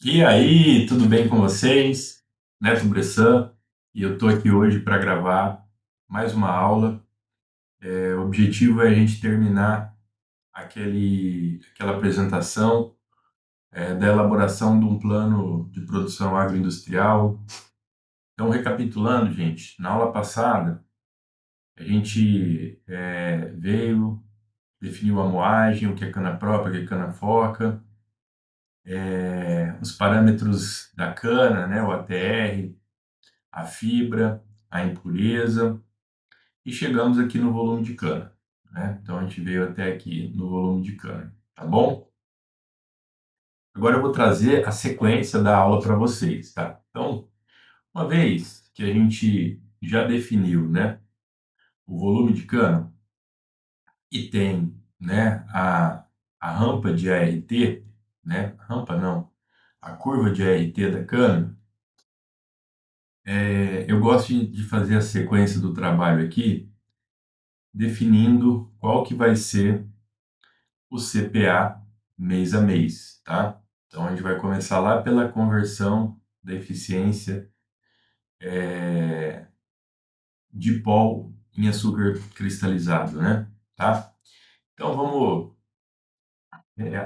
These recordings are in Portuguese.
E aí, tudo bem com vocês? Neto Bressan, e eu estou aqui hoje para gravar mais uma aula. O objetivo é a gente terminar aquela apresentação da elaboração de um plano de produção agroindustrial. Então, recapitulando, gente, na aula passada a gente veio, definiu a moagem, o que é cana própria, o que é cana foca, os parâmetros da cana, né, o ATR, a fibra, a impureza, e chegamos aqui no volume de cana, né? Então a gente veio até aqui no volume de cana, tá bom? Agora eu vou trazer a sequência da aula para vocês, tá? Então, uma vez que a gente já definiu, né, o volume de cana e tem, né, a rampa de ART, né, rampa não, a curva de ART da cana, eu gosto de fazer a sequência do trabalho aqui definindo qual que vai ser o CPA mês a mês, tá? Então a gente vai começar lá pela conversão da eficiência de pó em açúcar cristalizado, né? Tá? Então vamos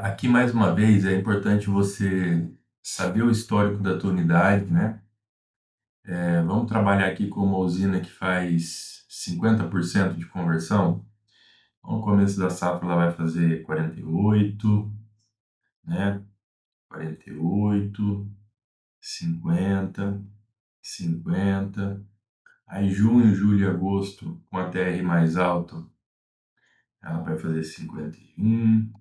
aqui mais uma vez é importante você saber o histórico da tua unidade, né? Vamos trabalhar aqui com uma usina que faz 50% de conversão. Então, no começo da safra ela vai fazer 48, né? 48, 50, 50. Aí junho, julho e agosto, com a TR mais alto, ela vai fazer 51,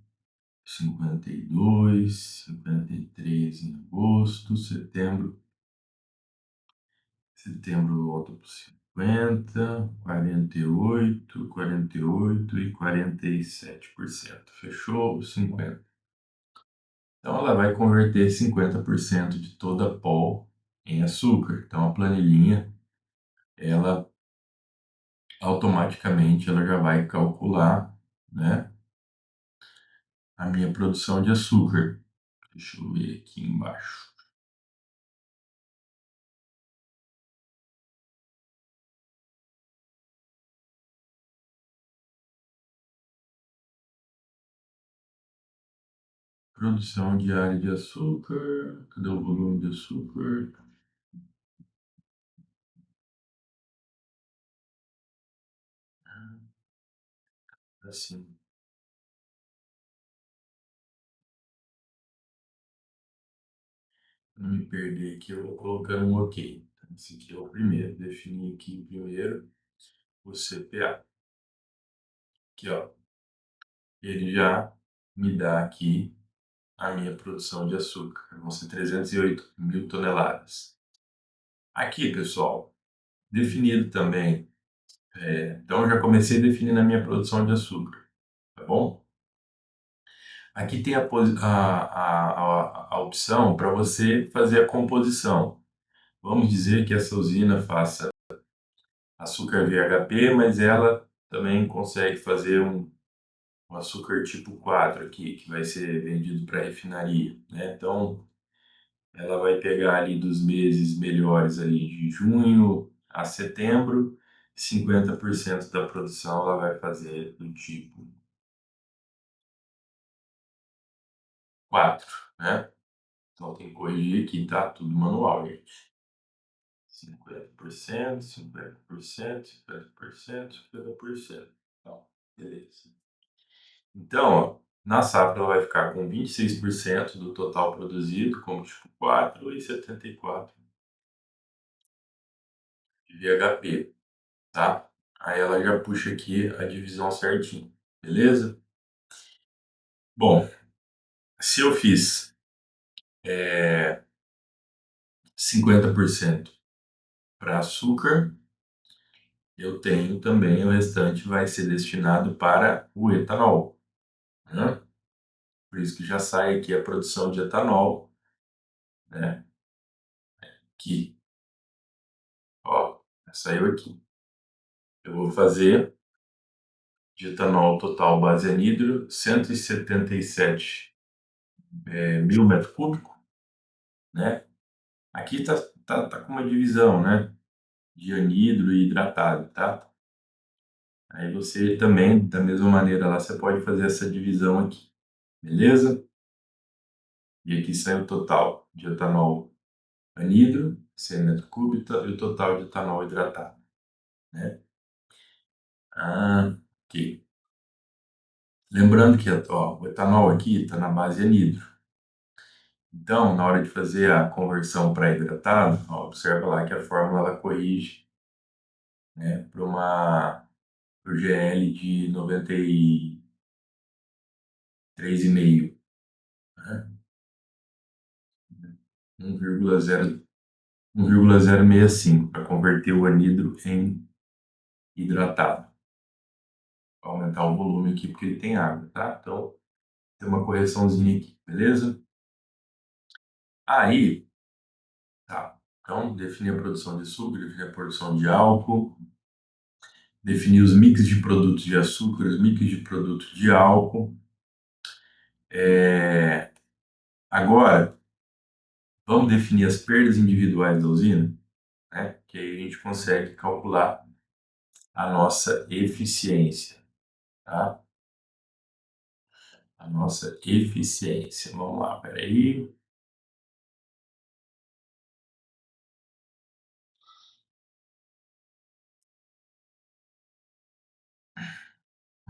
52, 53 em agosto, setembro volta para 50, 48, 48 e 47%. Fechou? 50. Então ela vai converter 50% de toda a pó em açúcar. Então a planilhinha, ela automaticamente ela já vai calcular, né, a minha produção de açúcar. Deixa eu ver aqui embaixo. Produção diária de açúcar. Cadê o volume de açúcar? Assim, para não me perder aqui, eu vou colocando um OK. Então, esse aqui é o primeiro. Definir aqui primeiro o CPA. Aqui, ó. Ele já me dá aqui a minha produção de açúcar. Vão ser 308 mil toneladas. Aqui, pessoal, definido também. Então, eu já comecei definindo a minha produção de açúcar, tá bom? Aqui tem a opção para você fazer a composição. Vamos dizer que essa usina faça açúcar VHP, mas ela também consegue fazer um açúcar tipo 4 aqui, que vai ser vendido para refinaria, né? Então, ela vai pegar ali dos meses melhores ali de junho a setembro, 50% da produção ela vai fazer do tipo 4, né? Então tem que corrigir aqui, tá? Tudo manual, gente. 50%, 50%, 50%, 50%. Então, beleza. Então, ó, na safra ela vai ficar com 26% do total produzido, como tipo 4, e 74 de VHP, tá? Aí ela já puxa aqui a divisão certinho, beleza? Bom, se eu fiz 50% para açúcar, eu tenho também o restante vai ser destinado para o etanol, né? Por isso que já sai aqui a produção de etanol, né? Que, ó, saiu aqui. Eu vou fazer de etanol total base anidro 177 mil metros cúbicos, né? Aqui tá com uma divisão, né? De anidro e hidratado, tá? Aí você também, da mesma maneira lá, você pode fazer essa divisão aqui, beleza? E aqui sai o total de etanol anidro, 100 metros cúbicos, e o total de etanol hidratado, né? Ah, ok. Lembrando que ó, o etanol aqui está na base anidro. Então, na hora de fazer a conversão para hidratado, ó, observa lá que a fórmula ela corrige, né, pro GL de 93,5, né? 1,065 para converter o anidro em hidratado. Pra aumentar o volume aqui porque ele tem água, tá? Então, tem uma correçãozinha aqui, beleza? Aí, tá. Então, definir a produção de açúcar, definir a produção de álcool, definir os mix de produtos de açúcar, os mix de produtos de álcool. Agora, vamos definir as perdas individuais da usina, né? Que aí a gente consegue calcular a nossa eficiência, tá? A nossa eficiência. Vamos lá, peraí.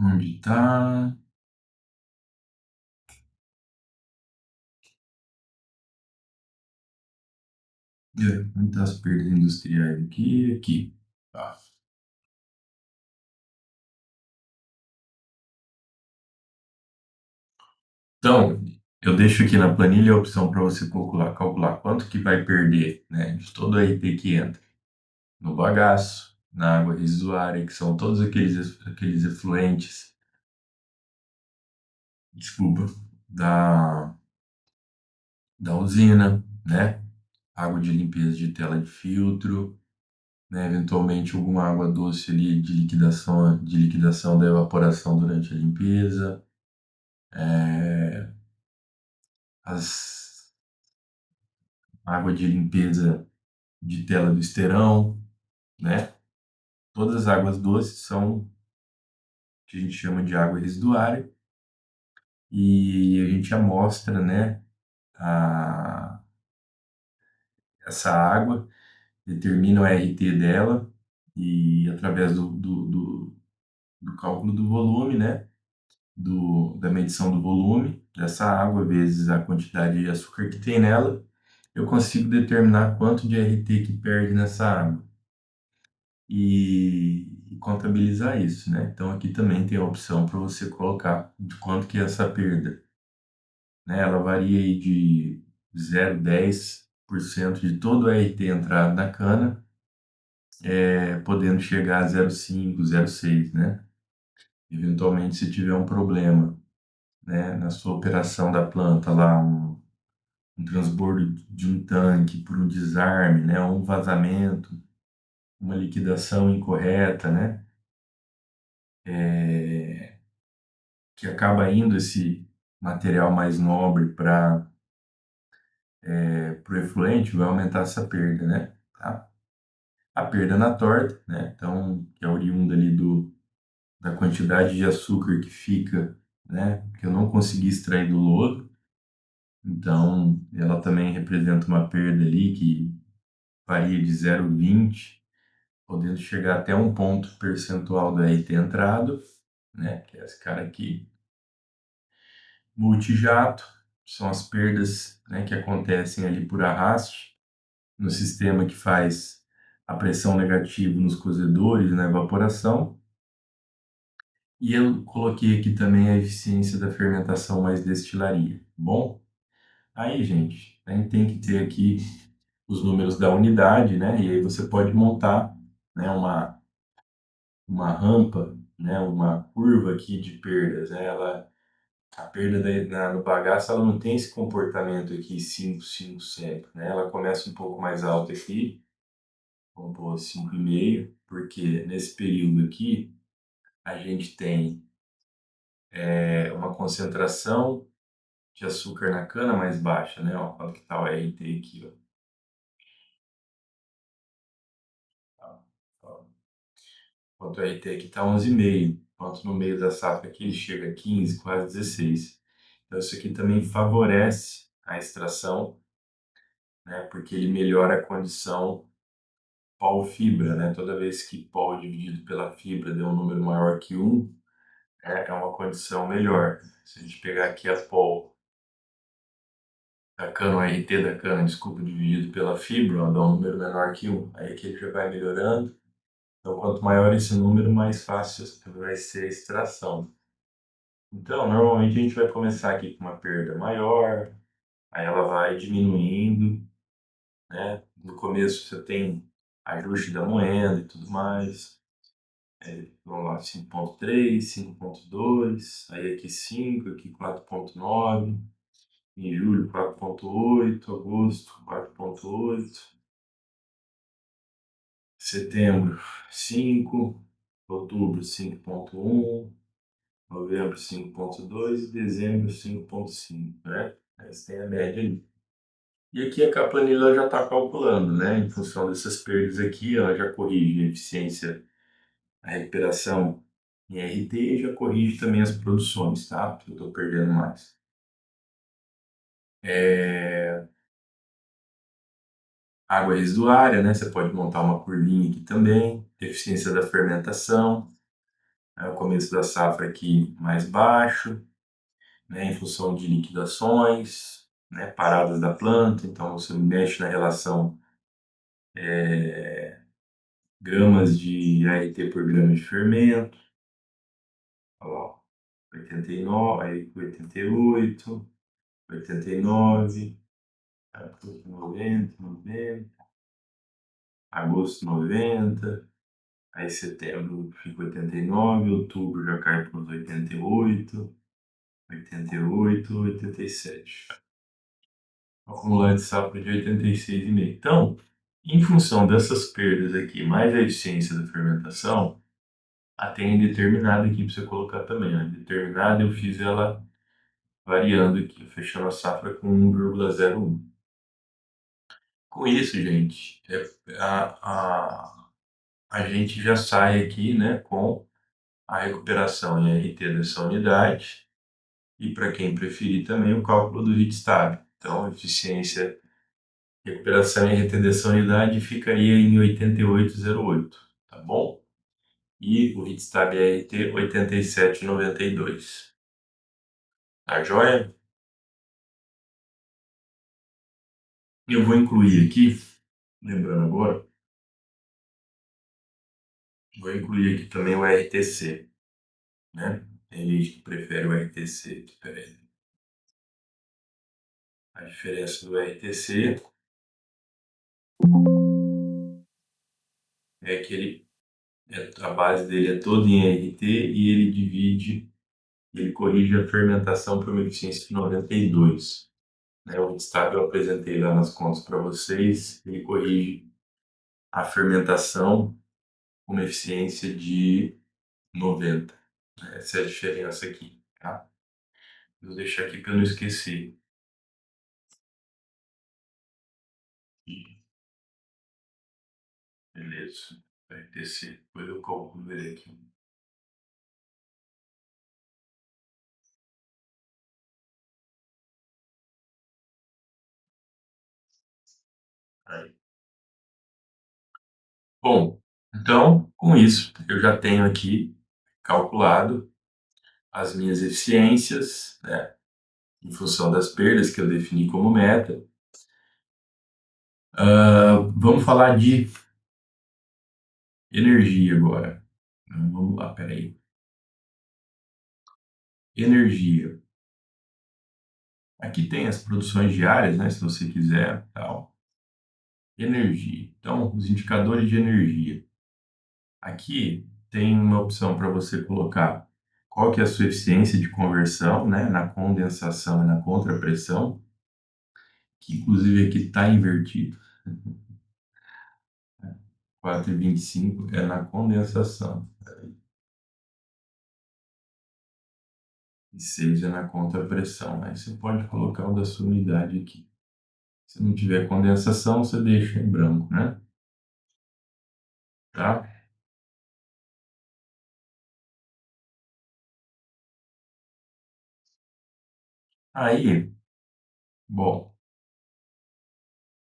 Onde tá? Onde tá as perdas industriais aqui? Aqui. Tá. Então, eu deixo aqui na planilha a opção para você calcular quanto que vai perder, né, de todo a IP que entra no bagaço, na água residuária, que são todos aqueles efluentes, desculpa, da, da usina, né? Água de limpeza de tela de filtro, né? Eventualmente alguma água doce ali de liquidação da evaporação durante a limpeza, é, as água de limpeza de tela do esterão, né? Todas as águas doces são o que a gente chama de água residuária e a gente amostra, né, a, essa água, determina o RT dela e através do cálculo do volume, né, da medição do volume dessa água vezes a quantidade de açúcar que tem nela, eu consigo determinar quanto de RT que perde nessa água e contabilizar isso, né? Então aqui também tem a opção para você colocar de quanto que é essa perda, né? Ela varia aí de 0,10% de todo o RT entrado na cana, podendo chegar a 0,5, 0,6, né? Eventualmente, se tiver um problema, né, na sua operação da planta lá, um transbordo de um tanque por um desarme, né, um vazamento, uma liquidação incorreta, né, que acaba indo esse material mais nobre para o efluente, vai aumentar essa perda, né? Tá? A perda na torta, né? Então, que é oriunda ali da quantidade de açúcar que fica, né? Que eu não consegui extrair do lodo. Então, ela também representa uma perda ali que varia de 0,20, podendo chegar até um ponto percentual do RT entrado, né? Que é esse cara aqui. Multijato são as perdas, né, que acontecem ali por arraste no sistema que faz a pressão negativa nos cozedores, na evaporação. E eu coloquei aqui também a eficiência da fermentação mais destilaria. Bom, aí, gente, a gente tem que ter aqui os números da unidade, né? E aí você pode montar, né, uma rampa, né, uma curva aqui de perdas, né? A perda no bagaço, ela não tem esse comportamento aqui 5, 5 sempre, né? Ela começa um pouco mais alta aqui, vamos pôr 5,5, porque nesse período aqui a gente tem uma concentração de açúcar na cana mais baixa, né? Ó, quanto que tá o RT aqui, ó. Tá, ó. Enquanto o RT aqui tá 11,5. Enquanto no meio da safra aqui ele chega a 15, quase 16. Então isso aqui também favorece a extração, né? Porque ele melhora a condição pol-fibra, né? Toda vez que pol dividido pela fibra deu um número maior que 1, é uma condição melhor. Se a gente pegar aqui a pol da cana, o RT da cana, desculpa, dividido pela fibra, ó, dá um número menor que 1. Aí aqui ele já vai melhorando. Então, quanto maior esse número, mais fácil vai ser a extração. Então, normalmente a gente vai começar aqui com uma perda maior, aí ela vai diminuindo, né? No começo você tem ajuste da moeda e tudo mais. Vamos lá, 5,3, 5,2, aí aqui 5, aqui 4,9, em julho 4,8, agosto 4,8, setembro 5, outubro 5,1, novembro 5,2 e dezembro 5,5, né? Aí você tem a média ali. E aqui a planilha já está calculando, né? Em função dessas perdas aqui, ela já corrige a eficiência, a recuperação em RT e já corrige também as produções, tá? Porque eu estou perdendo mais. Água residuária, né? Você pode montar uma curvinha aqui também. Eficiência da fermentação, né? O começo da safra aqui mais baixo, né? Em função de liquidações, né? Paradas da planta, então você mexe na relação gramas de ART por grama de fermento. Olha lá, 89, aí 88, 89, 90, 90, agosto 90, aí setembro fica 89, outubro já cai para os 88, 88, 87. Acumulado de safra de 86,5. Então, em função dessas perdas aqui, mais a eficiência da fermentação, tem indeterminada aqui para você colocar também. A indeterminada eu fiz ela variando aqui, fechando a safra com 1,01. Com isso, gente, a gente já sai aqui, né, com a recuperação em RT dessa unidade e, para quem preferir, também o cálculo do hit stab. Então, eficiência, recuperação em RT dessa unidade ficaria em 88,08, tá bom? E o hit stab RT 87,92. Tá joia? Eu vou incluir aqui, lembrando agora, vou incluir aqui também o RTC, né? Tem gente que prefere o RTC. Espera aí. A diferença do RTC é que a base dele é toda em RT e ele divide, ele corrige a fermentação por uma eficiência de 92. Né? O Instab eu apresentei lá nas contas para vocês, ele corrige a fermentação com uma eficiência de 90. Essa é a diferença aqui, tá? Vou deixar aqui para eu não esquecer. Beleza. RTC. Depois eu calculo ver aqui. Aí. Bom, então, com isso, eu já tenho aqui calculado as minhas eficiências, né, em função das perdas que eu defini como meta. Vamos falar de energia agora. Vamos lá, peraí. Energia. Aqui tem as produções diárias, né, se você quiser, tal. Energia. Então, os indicadores de energia. Aqui tem uma opção para você colocar qual que é a sua eficiência de conversão, né, na condensação e na contrapressão, que inclusive aqui está invertido. 4,25 é na condensação. e 6 é na contrapressão. Aí você pode colocar o da sua unidade aqui. Se não tiver condensação, você deixa em branco, né? Tá? Aí, bom,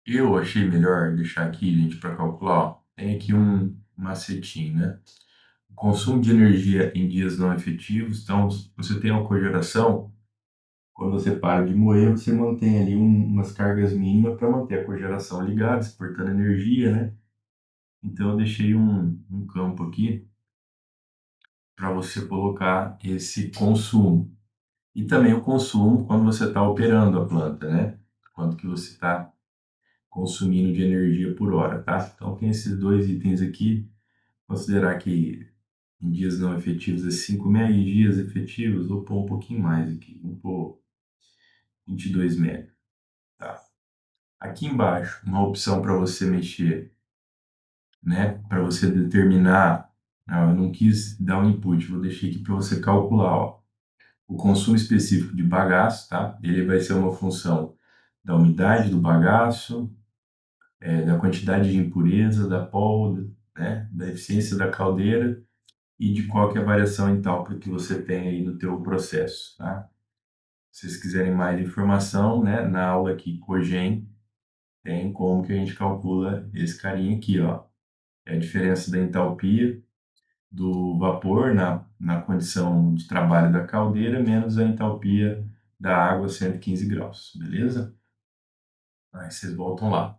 eu achei melhor deixar aqui, gente, para calcular. Ó. Tem aqui um macetinho, né? O consumo de energia em dias não efetivos. Então, se você tem uma cogeração, quando você para de moer, você mantém ali umas cargas mínimas para manter a cogeração ligada, exportando energia, né? Então, eu deixei um campo aqui para você colocar esse consumo. E também o consumo quando você está operando a planta, né? Quanto que você está consumindo de energia por hora, tá? Então tem esses dois itens aqui. Considerar que em dias não efetivos é 5 mega, dias efetivos, vou pôr um pouquinho mais aqui, vou pôr 22 mega, tá? Aqui embaixo, uma opção para você mexer, né? Para você determinar, não, eu não quis dar um input, vou deixar aqui para você calcular, ó. O consumo específico de bagaço, tá? Ele vai ser uma função da umidade do bagaço, da quantidade de impureza, da polda, né? Da eficiência da caldeira e de qual que é a variação entálpica que você tem aí no teu processo, tá? Se vocês quiserem mais informação, né? Na aula aqui, Cogen, tem como que a gente calcula esse carinha aqui, ó. É a diferença da entalpia do vapor na condição de trabalho da caldeira menos a entalpia da água a 115 graus, beleza? Aí vocês voltam lá.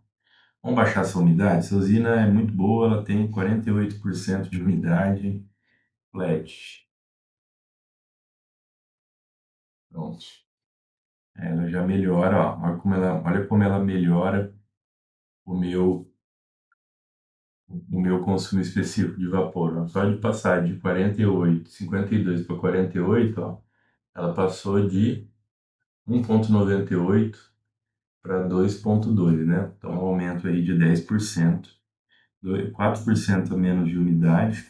Vamos baixar essa umidade? Essa usina é muito boa, ela tem 48% de umidade flat. Pronto. Ela já melhora, ó. Olha como ela melhora o meu, o meu consumo específico de vapor. Ó. Só de passar de 48, 52 para 48, ó, ela passou de 1,98 para 2,2, né? Então, um aumento aí de 10%, 4% a menos de umidade,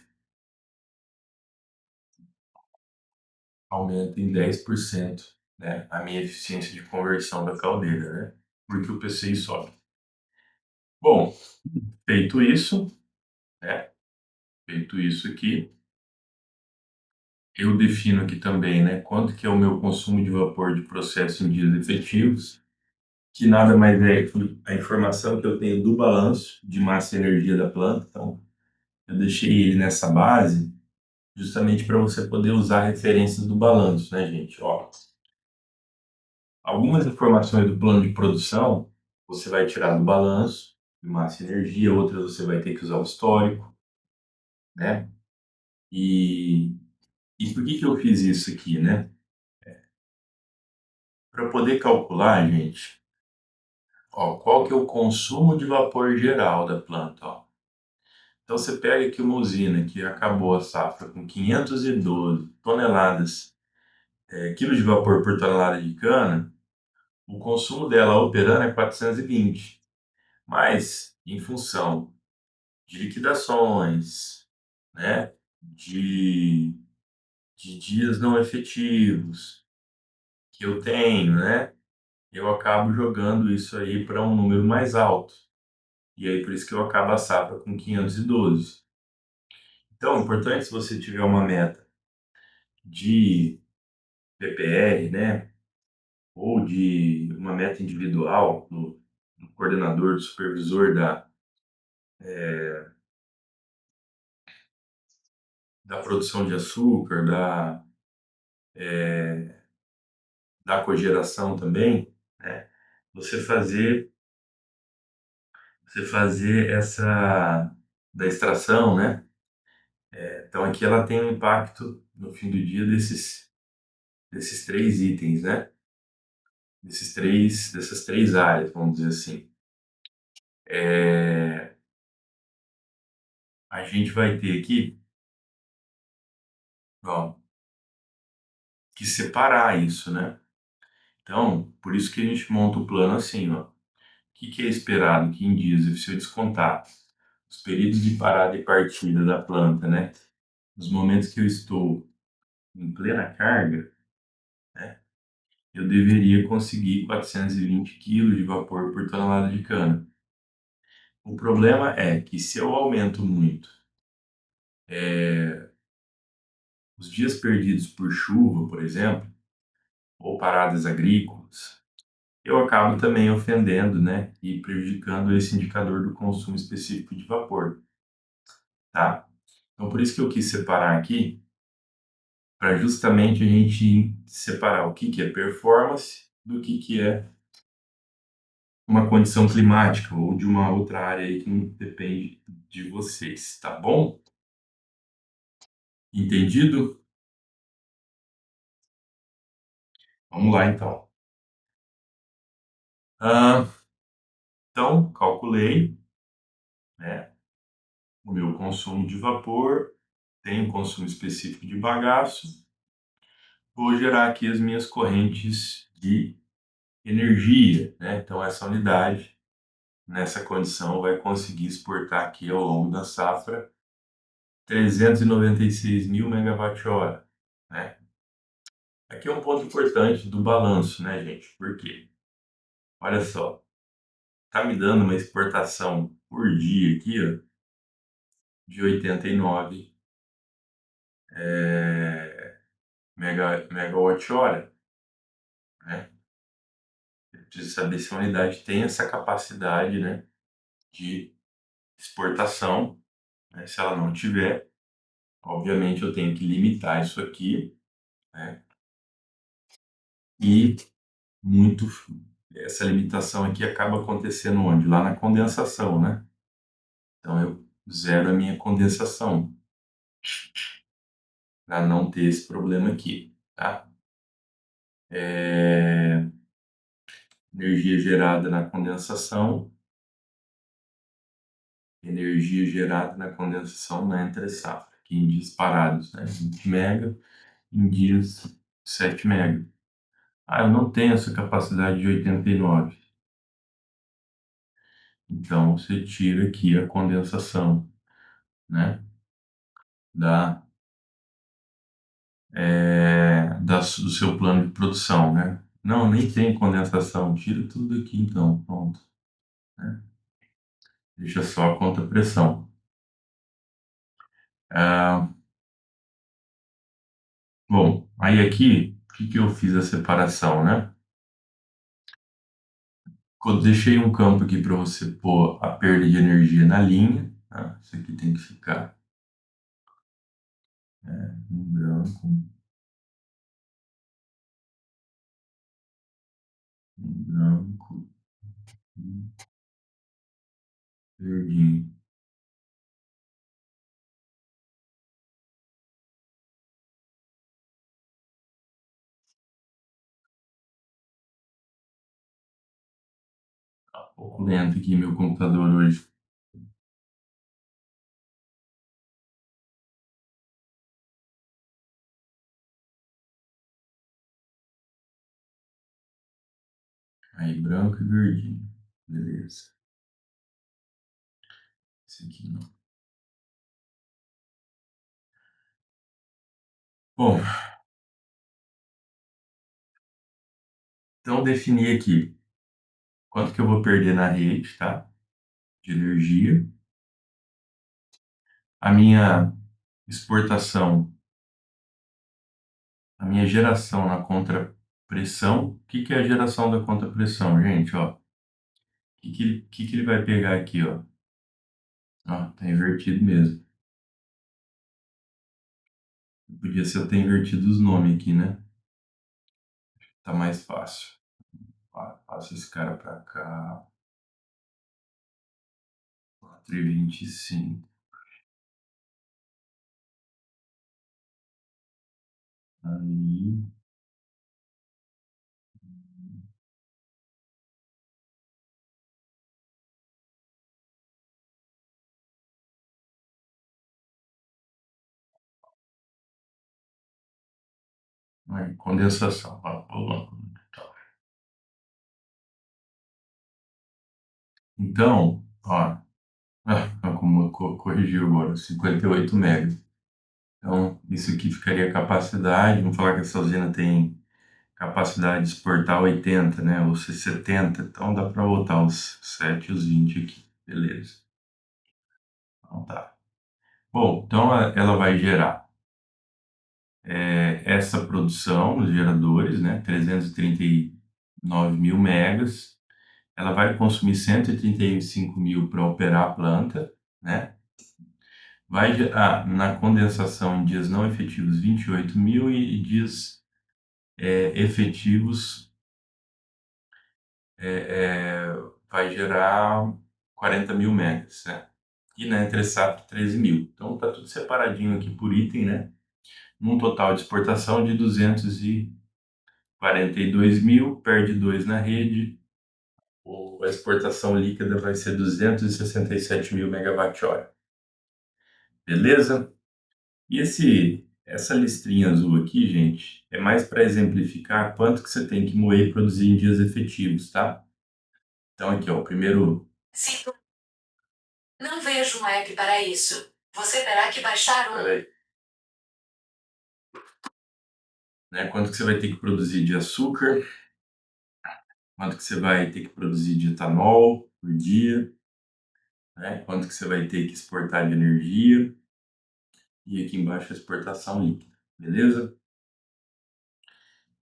aumenta em 10%, né, a minha eficiência de conversão da caldeira, né? Porque o PCI sobe. Bom, feito isso, né? Feito isso aqui, eu defino aqui também, né? Quanto que é o meu consumo de vapor de processo em dias efetivos, que nada mais é que a informação que eu tenho do balanço de massa e energia da planta. Então, eu deixei ele nessa base justamente para você poder usar referências do balanço, né, gente? Ó, algumas informações do plano de produção você vai tirar do balanço de massa e energia, outras você vai ter que usar o histórico, né? E, e por que que eu fiz isso aqui, né? Para poder calcular, gente, ó, qual que é o consumo de vapor geral da planta, ó. Então você pega aqui uma usina que acabou a safra com 512 toneladas, quilos de vapor por tonelada de cana, o consumo dela operando é 420. Mas, em função de liquidações, né, de dias não efetivos que eu tenho, né, eu acabo jogando isso aí para um número mais alto. E aí, por isso que eu acabo a safra com 512. Então, é importante se você tiver uma meta de PPR, né, ou de uma meta individual do coordenador, do supervisor da produção de açúcar, da cogeração também, né, você fazer, você fazer essa da extração, né? Então aqui ela tem um impacto no fim do dia desses três itens, né? Dessas três áreas, vamos dizer assim. É, a gente vai ter aqui, ó, que separar isso, né? Então, por isso que a gente monta o plano assim, ó. O que é esperado que em dias, se eu descontar os períodos de parada e partida da planta, né? Nos momentos que eu estou em plena carga, eu deveria conseguir 420 quilos de vapor por tonelada de cana. O problema é que se eu aumento muito os dias perdidos por chuva, por exemplo, ou paradas agrícolas, eu acabo também ofendendo, né, e prejudicando esse indicador do consumo específico de vapor, tá? Então, por isso que eu quis separar aqui, para justamente a gente separar o que que é performance do que é uma condição climática ou de uma outra área aí que não depende de vocês, tá bom? Entendido? Vamos lá então. Ah, então, calculei, né, o meu consumo de vapor, tenho um consumo específico de bagaço, vou gerar aqui as minhas correntes de energia, né? Então, essa unidade, nessa condição, vai conseguir exportar aqui ao longo da safra 396 mil megawatt-hora, né? Aqui é um ponto importante do balanço, né, gente? Por quê? Olha só, tá me dando uma exportação por dia aqui, ó, de 89 megawatt-hora, né? Eu preciso saber se a unidade tem essa capacidade, né, de exportação, né? Se ela não tiver, obviamente eu tenho que limitar isso aqui, né? E muito essa limitação aqui acaba acontecendo onde? Lá na condensação, né? Então eu zero a minha condensação para não ter esse problema aqui, tá? Energia gerada na condensação, energia gerada na condensação na entre-safra, aqui em dias parados, né? 20 mega, em dias 7 mega. Ah, eu não tenho essa capacidade de 89. Então você tira aqui a condensação, né? Da, do seu plano de produção, né? Não, nem tem condensação, tira tudo aqui então, pronto, né? Deixa só a conta-pressão. Ah, bom, aí aqui, o que que eu fiz a separação, né? Eu deixei um campo aqui para você pôr a perda de energia na linha, tá? Isso aqui tem que ficar em branco, em branco, em verdinho. Tá um pouco lento aqui meu computador hoje. Aí branco e verdinho, beleza. Esse aqui não. Bom, então definir aqui quanto que eu vou perder na rede, tá? De energia. A minha exportação, a minha geração na contrapressão. O que que é a geração da contrapressão, gente? Ó, o que que ele vai pegar aqui, ó? Ó, tá invertido mesmo. Podia ser eu ter invertido os nomes aqui, né? Tá mais fácil. Passa esse cara pra cá. 4,25. Aí. Aí, condensação. Ó, ó, ó. Então, ó. Como corrigiu agora, 58 mega. Então, isso aqui ficaria a capacidade. Vamos falar que essa usina tem capacidade de exportar 80, né? Ou 70, então dá para botar os 7 e os 20 aqui, beleza. Então tá. Bom, então ela vai gerar essa produção nos geradores, né? 339 mil megas. Ela vai consumir 135 mil para operar a planta, né? Vai gerar na condensação em dias não efetivos 28 mil e dias efetivos vai gerar 40 mil megas, né? E na entre safra 13 mil. Então tá tudo separadinho aqui por item, né? Num total de exportação de 242 mil, perde 2 na rede. A exportação líquida vai ser 267 mil megawatt-hora. Beleza? E essa listrinha azul aqui, gente, é mais para exemplificar quanto que você tem que moer e produzir em dias efetivos, tá? Então aqui, ó, o primeiro... Sinto. Não vejo um app para isso. Você terá que baixar um. Peraí. Né, quanto que você vai ter que produzir de açúcar, quanto que você vai ter que produzir de etanol por dia, né? Quanto que você vai ter que exportar de energia e aqui embaixo a exportação líquida, beleza?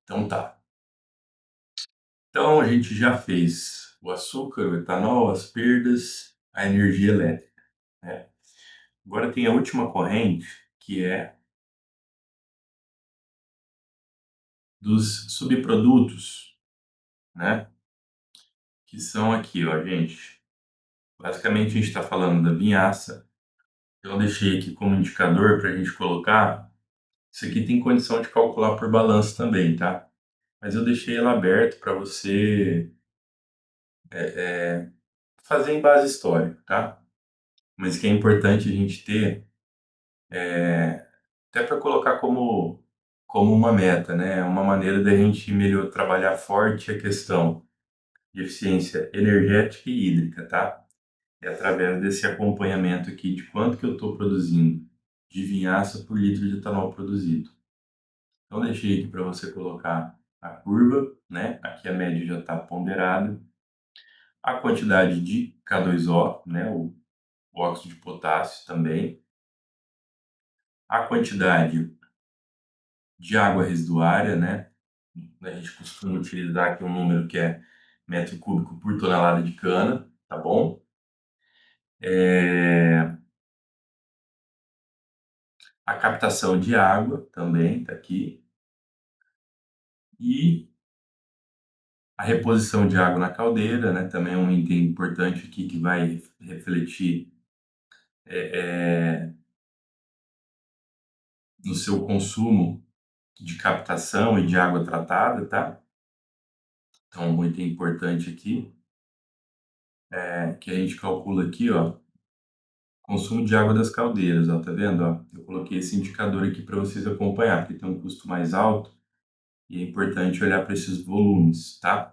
Então tá. Então a gente já fez o açúcar, o etanol, as perdas, a energia elétrica, né? Agora tem a última corrente, que é dos subprodutos, né? Que são aqui, ó, gente. Basicamente a gente está falando da vinhaça. Eu deixei aqui como indicador para a gente colocar. Isso aqui tem condição de calcular por balanço também, tá? Mas eu deixei ela aberto para você fazer em base histórica, tá? Mas que é importante a gente ter, até para colocar como uma meta, né? Uma maneira da gente melhor trabalhar forte a questão de eficiência energética e hídrica, tá? É através desse acompanhamento aqui de quanto que eu estou produzindo de vinhaça por litro de etanol produzido. Então, deixei aqui para você colocar a curva, né? Aqui a média já está ponderada. A quantidade de K2O, né? O óxido de potássio também. A quantidade de água residuária, né? A gente costuma utilizar aqui um número que é metro cúbico por tonelada de cana, tá bom? A captação de água também está aqui. E a reposição de água na caldeira, né? Também é um item importante aqui que vai refletir no seu consumo de captação e de água tratada, tá? Então, um item importante aqui é que a gente calcula aqui, ó, consumo de água das caldeiras, ó, tá vendo? Ó? Eu coloquei esse indicador aqui para vocês acompanhar, porque tem um custo mais alto e é importante olhar para esses volumes, tá?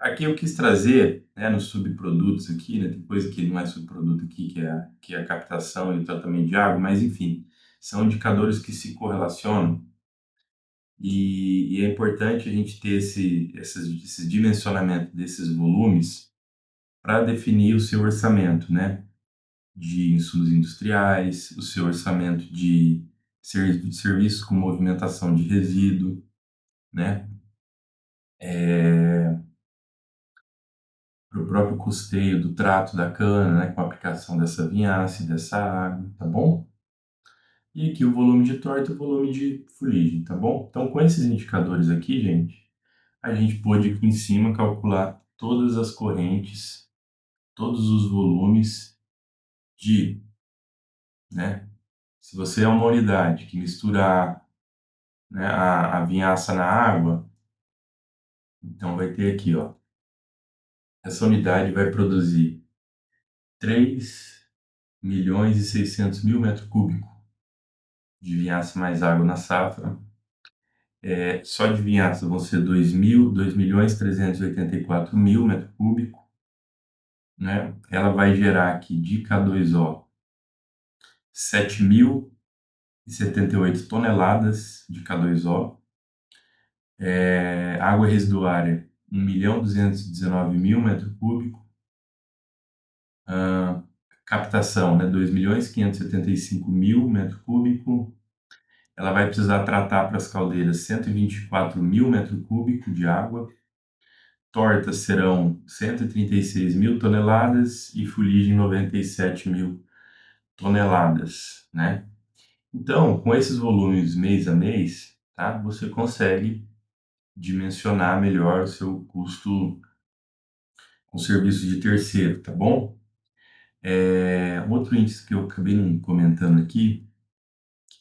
Aqui eu quis trazer, né, nos subprodutos aqui, né, tem coisa que não é subproduto aqui, que é a captação e o tratamento de água, mas enfim, são indicadores que se correlacionam e é importante a gente ter esse dimensionamento desses volumes para definir o seu orçamento, né, de insumos industriais, o seu orçamento de serviços com movimentação de resíduo, né, para o próprio custeio do trato da cana, né, com a aplicação dessa vinhaça e dessa água, tá bom? E aqui o volume de torta e o volume de fuligem, tá bom? Então, com esses indicadores aqui, gente, a gente pôde aqui em cima calcular todas as correntes, todos os volumes de, né? Se você é uma unidade que misturar, né, a vinhaça na água, então vai ter aqui, ó, essa unidade vai produzir 3.600.000 metros cúbicos de vinhaça mais água na safra. Só de vinhaça vão ser 2.384.000 metros cúbicos, né? Ela vai gerar aqui de K2O 7.078 toneladas de K2O. Água residuária, 1.219.000 metros cúbicos. Ah, captação, né, 2.575.000 metros cúbicos. Ela vai precisar tratar para as caldeiras 124.000 metros cúbicos de água. Tortas serão 136.000 toneladas e fuligem 97.000 toneladas, né? Então, com esses volumes mês a mês, tá, você consegue dimensionar melhor o seu custo com serviço de terceiro, tá bom? Outro índice que eu acabei não comentando aqui,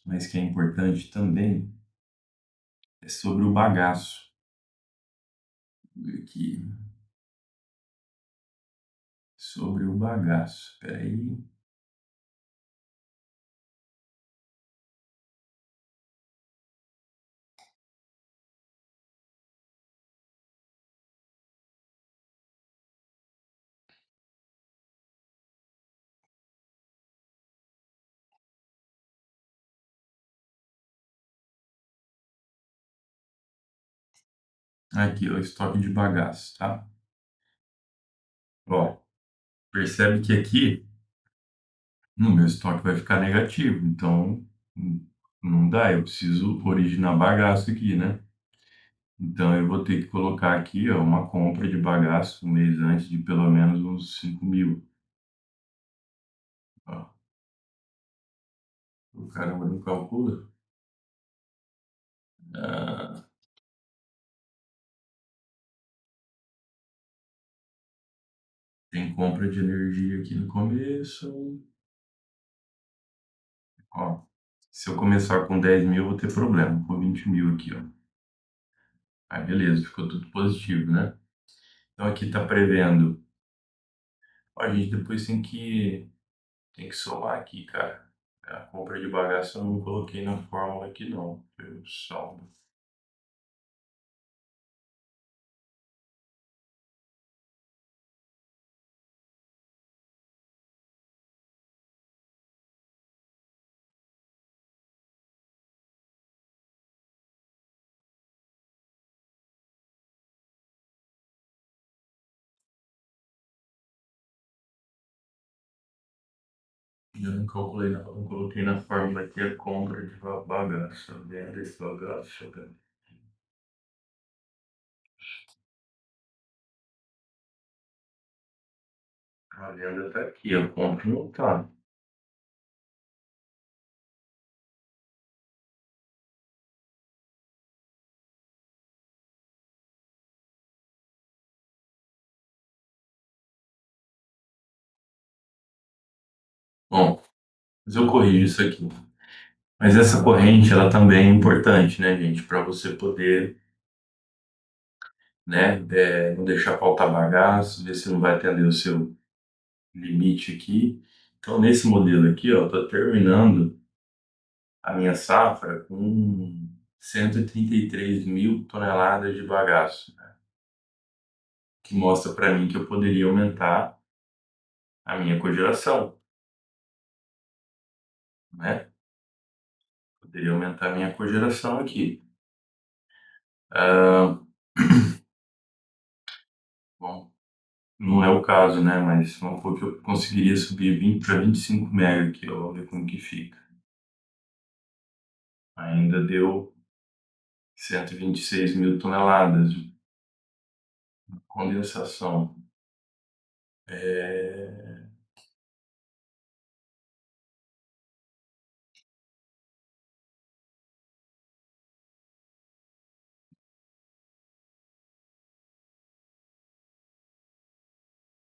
mas que é importante também, é sobre o bagaço. Vou ver aqui, sobre o bagaço. Espera aí. Aqui, ó, o estoque de bagaço, tá? Ó, percebe que aqui no meu estoque vai ficar negativo, então não dá, eu preciso originar bagaço aqui, né? Então eu vou ter que colocar aqui, ó, uma compra de bagaço um mês antes de pelo menos uns 5.000. Ó, o caramba não calcula. Ah, tem compra de energia aqui no começo. Ó, se eu começar com 10.000, eu vou ter problema. Com 20.000 aqui, ó. Aí beleza, ficou tudo positivo, né? Então aqui tá prevendo. Ó, a gente depois tem que somar aqui, cara. A compra de bagaço eu não coloquei na fórmula aqui, não. Eu salvo. Eu não calculei, não coloquei na fórmula aqui a compra de bagaço. A venda de bagaço, cara. A venda tá aqui, a compra não tá. Bom, mas eu corrijo isso aqui. Mas essa corrente, ela também é importante, né, gente? Para você poder, né, não deixar faltar bagaço, ver se não vai atender o seu limite aqui. Então, nesse modelo aqui, ó, tô terminando a minha safra com 133.000 toneladas de bagaço, né? Que mostra para mim que eu poderia aumentar a minha cogeração, né? Poderia aumentar a minha cogeração aqui. Ah, bom, não é o caso, né? Mas vamos supor que eu conseguiria subir 20 para 25 mega aqui, ó, vamos ver como que fica. Ainda deu 126.000 toneladas de condensação. É...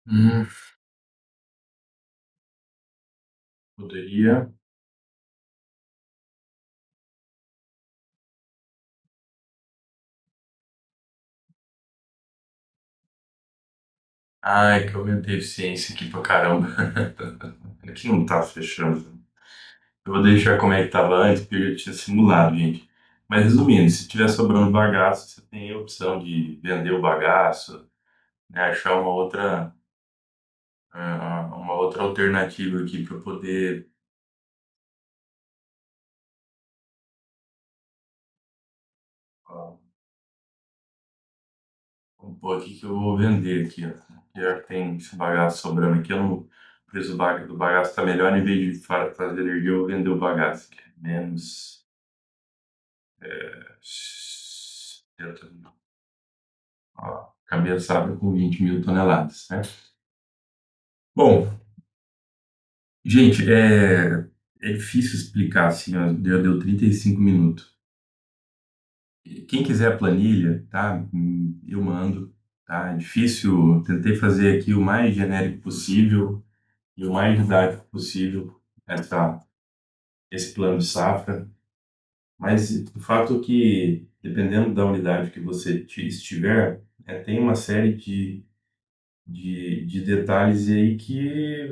Hum, poderia. Ai, que eu aumentei a eficiência aqui pra caramba. Aqui não tá fechando. Eu vou deixar como é que tava antes, porque eu já tinha simulado, gente. Mas resumindo, se tiver sobrando bagaço, você tem a opção de vender o bagaço, né, achar uma outra alternativa aqui para poder. Ó, pôr aqui que eu vou vender aqui, ó. Já que tem esse bagaço sobrando aqui, eu não... o preço do bagaço tá melhor, em vez de fazer energia, eu vou vender o bagaço aqui. Menos 70 mil. Ó, cabeçada com 20 mil toneladas, né? Bom, gente, é difícil explicar assim, ó, deu 35 minutos. Quem quiser a planilha, tá? Eu mando, tá? É difícil, tentei fazer aqui o mais genérico possível e o mais didático possível esse plano de safra, mas o fato é que, dependendo da unidade que você estiver, tem uma série de detalhes aí que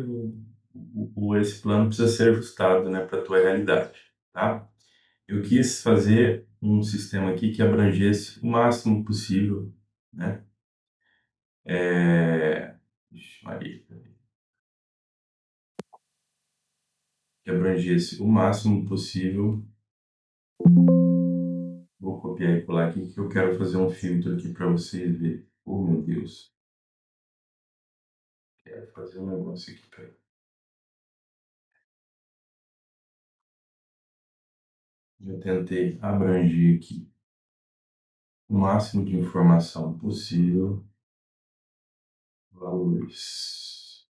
esse plano precisa ser ajustado, né, para a tua realidade, tá? Eu quis fazer um sistema aqui que abrangesse o máximo possível, né? Vixe Maria, que abrangesse o máximo possível. Vou copiar e colar aqui que eu quero fazer um filtro aqui para vocês verem. Oh, meu Deus. Quero fazer um negócio aqui, peraí. Eu tentei abranger aqui o máximo de informação possível. Valores.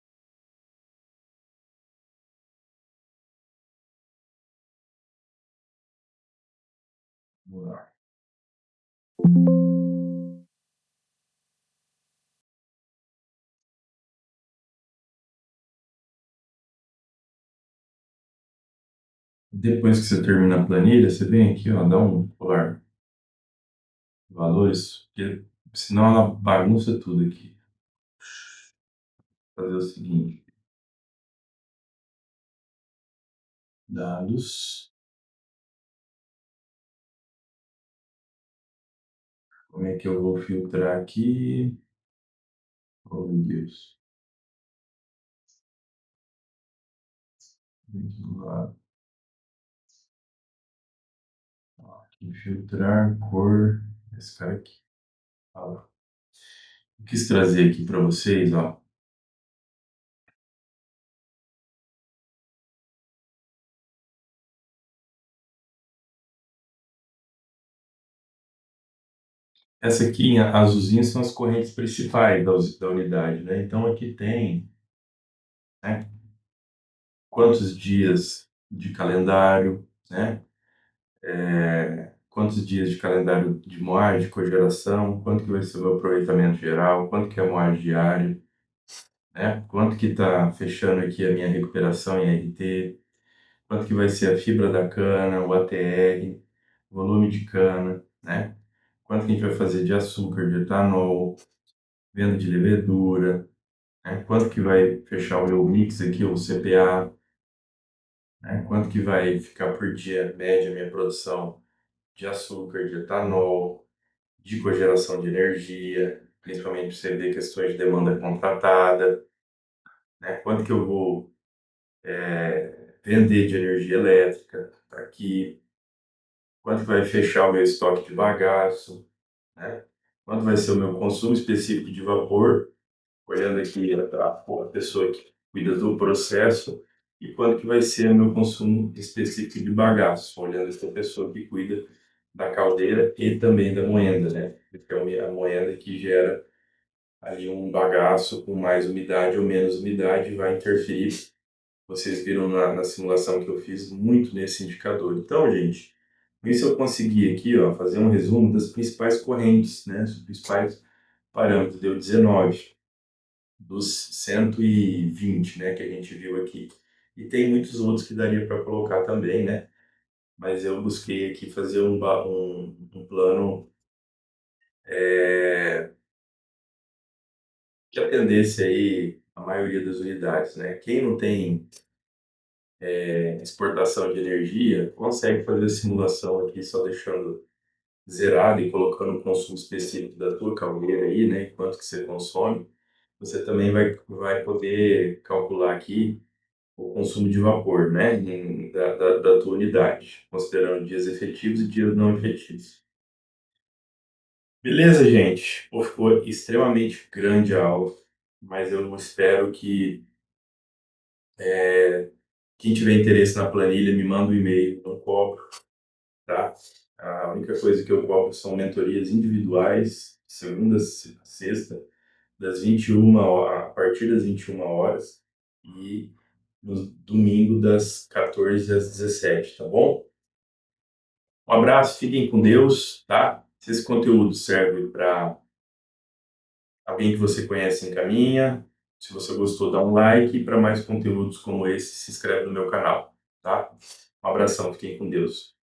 Vamos lá. Depois que você termina a planilha, você vem aqui, ó, dá um colar valores, porque senão ela bagunça tudo aqui. Vou fazer o seguinte, dados, como é que eu vou filtrar aqui? Oh, meu Deus. Vamos lá. Aqui, filtrar, cor, esse cara aqui. Ó. Eu quis trazer aqui para vocês, ó. Essa aqui, em azulzinha, são as correntes principais da unidade, né? Então aqui tem, né, quantos dias de calendário, né? Quantos dias de calendário de moagem, de cogeração, quanto que vai ser o aproveitamento geral, quanto que é a moagem diária, né? Quanto que está fechando aqui a minha recuperação em RT, quanto que vai ser a fibra da cana, o ATR, volume de cana, né? Quanto que a gente vai fazer de açúcar, de etanol, venda de levedura, né? Quanto que vai fechar o meu mix aqui, o CPA, né? Quanto que vai ficar por dia média a minha produção de açúcar, de etanol, de cogeração de energia, principalmente para você ver questões de demanda contratada, né? Quanto que eu vou vender de energia elétrica aqui, quanto que vai fechar o meu estoque de bagaço, né? Quanto vai ser o meu consumo específico de vapor, olhando aqui a pessoa que cuida do processo, e quanto que vai ser o meu consumo específico de bagaço, olhando essa pessoa que cuida da caldeira e também da moenda, né? Então, a moenda que gera ali um bagaço com mais umidade ou menos umidade vai interferir. Vocês viram na simulação que eu fiz muito nesse indicador. Então, gente, com isso eu consegui aqui, ó, fazer um resumo das principais correntes, né? Os principais parâmetros. Deu 19 dos 120, né, que a gente viu aqui. E tem muitos outros que daria para colocar também, né? Mas eu busquei aqui fazer um plano que atendesse aí a maioria das unidades, né? Quem não tem exportação de energia consegue fazer a simulação aqui só deixando zerado e colocando o consumo específico da tua caldeira aí, né? Quanto que você consome. Você também vai poder calcular aqui o consumo de vapor, né? Da tua unidade, considerando dias efetivos e dias não efetivos. Beleza, gente? Pô, ficou extremamente grande a aula, mas eu não espero que quem tiver interesse na planilha me manda um e-mail, não cobro, tá? A única coisa que eu cobro são mentorias individuais, segunda a sexta, das 21 horas, a partir das 21 horas e no domingo das 14 às 17, tá bom? Um abraço, fiquem com Deus, tá? Se esse conteúdo serve para alguém que você conhece, encaminha. Se você gostou, dá um like. E para mais conteúdos como esse, se inscreve no meu canal, tá? Um abração, fiquem com Deus.